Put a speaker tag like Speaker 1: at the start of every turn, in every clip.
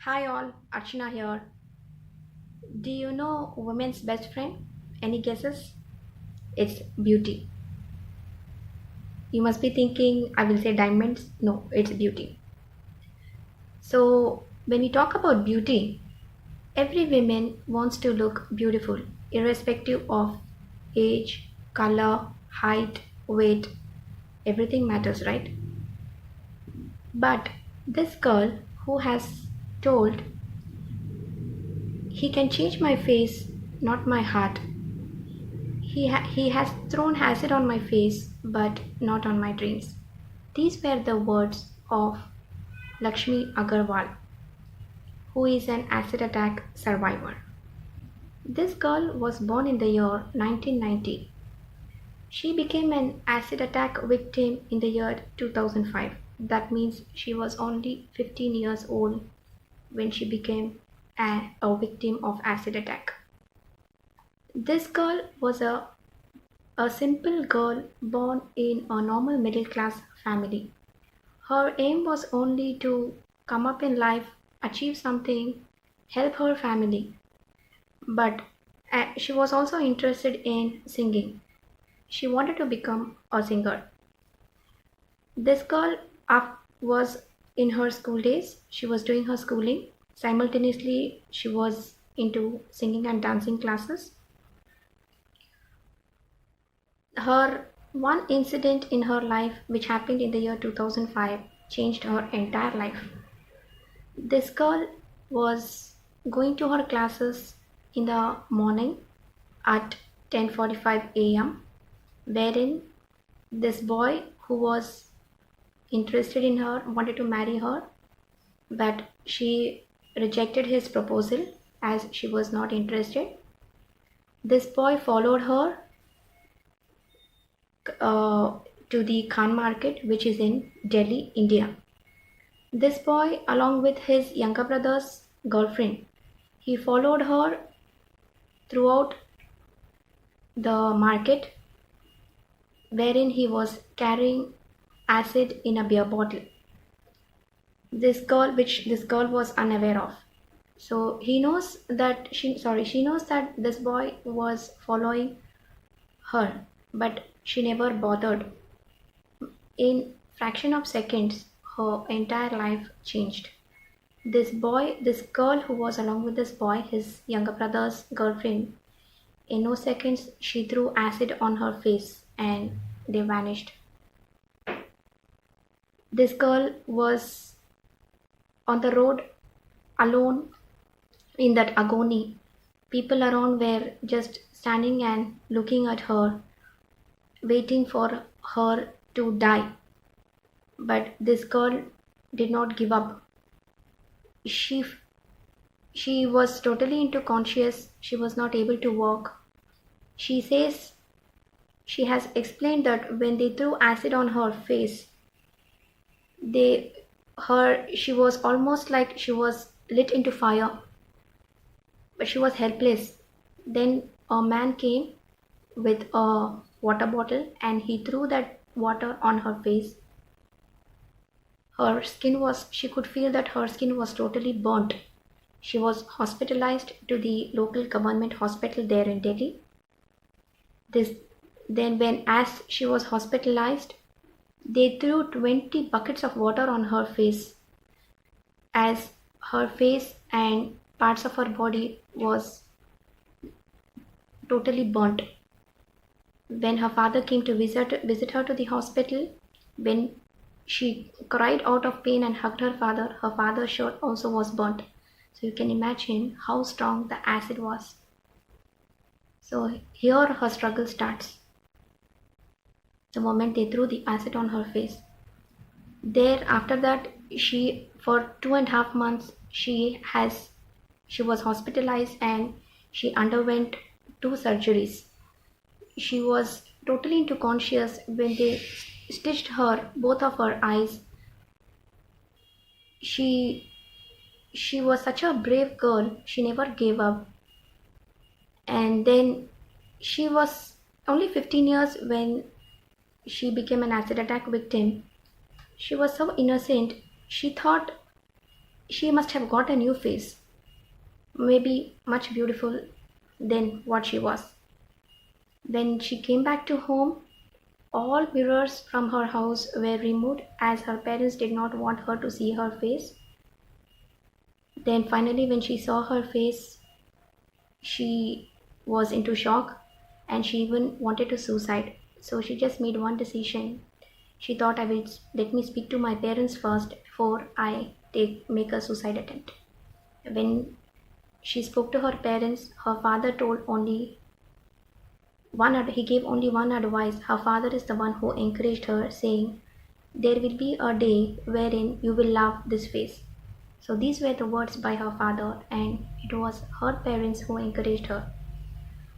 Speaker 1: Hi all, Archana here. Do you know women's best friend? Any guesses? It's beauty. You must be thinking I will say diamonds. No, it's beauty. So when we talk about beauty, every woman wants to look beautiful, irrespective of age, color, height, weight. Everything matters, right? But this girl who has told he can change my face, not my heart. He has thrown acid on my face, but not on my dreams. These were the words of Laxmi Agarwal, who is an acid attack survivor. This girl was born in the year 1990. She became an acid attack victim in the year 2005. That means she was only 15 years old when she became a victim of acid attack. This girl was a simple girl born in a normal middle class family. Her aim was only to come up in life, achieve something, help her family. But she was also interested in singing. She wanted to become a singer. This girl was in her school days. She was doing her schooling. Simultaneously, she was into singing and dancing classes. Her one incident in her life, which happened in the year 2005, changed her entire life. This girl was going to her classes in the morning at 10:45 a.m., wherein this boy who was interested in her wanted to marry her, but she rejected his proposal as she was not interested. This boy followed her uh, to the Khan market, which is in Delhi, India. This boy, along with his younger brother's girlfriend, he followed her throughout the market, wherein he was carrying acid in a beer bottle. Which this girl was unaware of. So she knows that this boy was following her, but she never bothered. In fraction of seconds, her entire life changed. This girl who was along with this boy, his younger brother's girlfriend, in no seconds she threw acid on her face and they vanished. This girl was on the road alone in that agony. People around were just standing and looking at her, waiting for her to die. But this girl did not give up. She she was totally into conscious. She was not able to walk. She says she has explained that when they threw acid on her face, they her she was almost like she was lit into fire, but she was helpless. Then a man came with a water bottle and he threw that water on her face. She could feel that her skin was totally burnt. She was hospitalized to the local government hospital there in Delhi. This then when as she was hospitalized, they threw 20 buckets of water on her face as her face and parts of her body was totally burnt. When her father came to visit her to the hospital, when she cried out of pain and hugged her father's shirt also was burnt. So you can imagine how strong the acid was. So here her struggle starts. The moment they threw the acid on her face. There after that she for 2.5 months she was hospitalized and she underwent two surgeries. She was totally into conscious when they stitched her both of her eyes. She she was such a brave girl. She never gave up. And then she was only 15 years when she became an acid attack victim. She was so innocent. She thought she must have got a new face, maybe much beautiful than what she was. When she came back to home, all mirrors from her house were removed as her parents did not want her to see her face. Then finally, when she saw her face, she was into shock and she even wanted to suicide. So she just made one decision. She thought, I will let me speak to my parents first before I make a suicide attempt. When she spoke to her parents, her father told only he gave only one advice. Her father is the one who encouraged her, saying, there will be a day wherein you will love this face. So these were the words by her father, and it was her parents who encouraged her.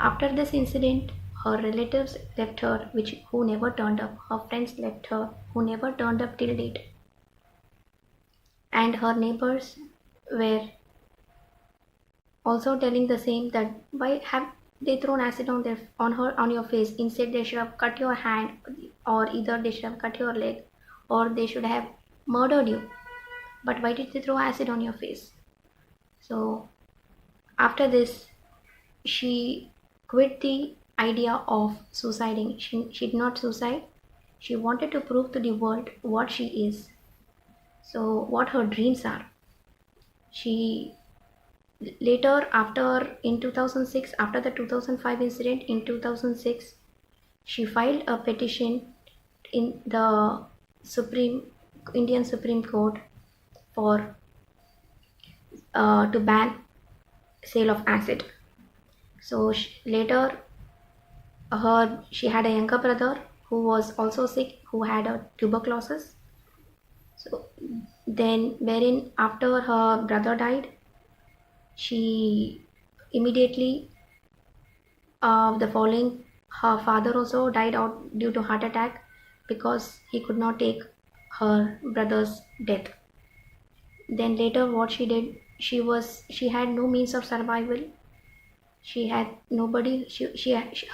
Speaker 1: After this incident, her relatives left her, who never turned up. Her friends left her, who never turned up till date. And her neighbors were also telling the same, that why have they thrown acid on your face? Instead, they should have cut your hand, or either they should have cut your leg, or they should have murdered you. But why did they throw acid on your face? So after this, she quit the idea of suiciding. She did not suicide. She wanted to prove to the world what she is. So what her dreams are. She later, after in 2006, after the 2005 incident, in 2006, she filed a petition in the Indian Supreme Court for to ban sale of acid. So later, she had a younger brother who was also sick, who had a tuberculosis. So then, wherein after her brother died, she immediately the following, her father also died out due to heart attack because he could not take her brother's death. Then later, what she did, she had no means of survival. She had nobody.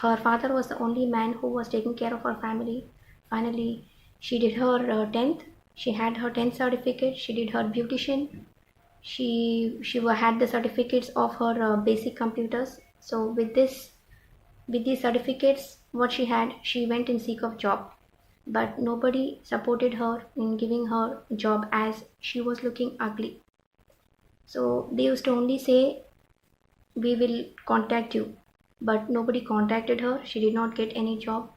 Speaker 1: Her father was the only man who was taking care of her family. Finally, she did her 10th. She had her 10th certificate. She did her beautician. She had the certificates of her basic computers. So with these certificates, what she had, she went in seek of job. But nobody supported her in giving her a job as she was looking ugly. So they used to only say, we will contact you, but nobody contacted her. She did not get any job.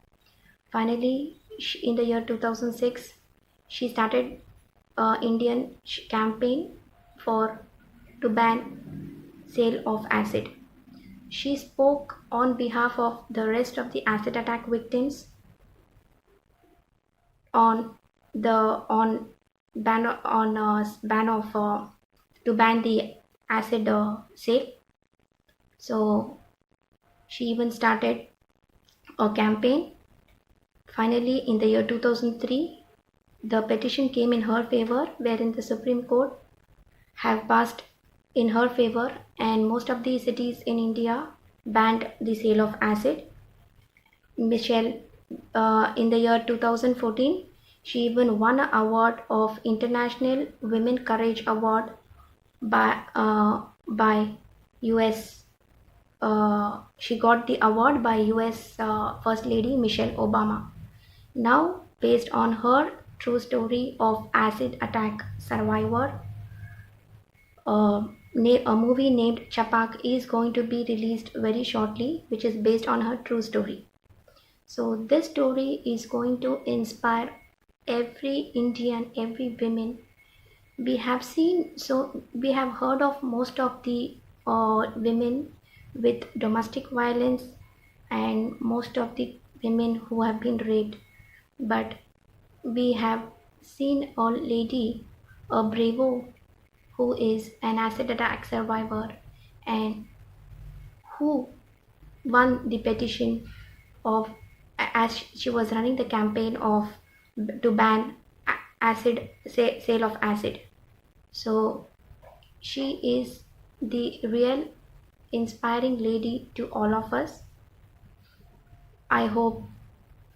Speaker 1: Finally, in the year 2006, she started Indian campaign to ban sale of acid. She spoke on behalf of the rest of the acid attack victims on the on ban on ban of to ban the acid sale. So she even started a campaign. Finally, in the year 2003, the petition came in her favor, wherein the Supreme Court have passed in her favor, and most of the cities in India banned the sale of acid. Michelle, in the year 2014, she even won an award of International Women Courage Award by US. She got the award by US First Lady Michelle Obama. Now, based on her true story of acid attack survivor, a movie named Chhapaak is going to be released very shortly, which is based on her true story. So this story is going to inspire every Indian, every woman. We have heard of most of the women with domestic violence and most of the women who have been raped. But we have seen a lady, a bravo, who is an acid attack survivor and who won the petition of, as she was running the campaign of to ban sale of acid. So she is the real inspiring lady to all of us. I hope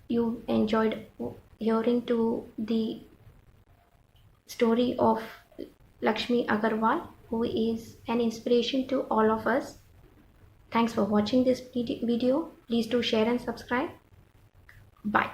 Speaker 1: you enjoyed hearing to the story of Laxmi Agarwal, who is an inspiration to all of us. Thanks for watching this video. Please do share and subscribe. Bye.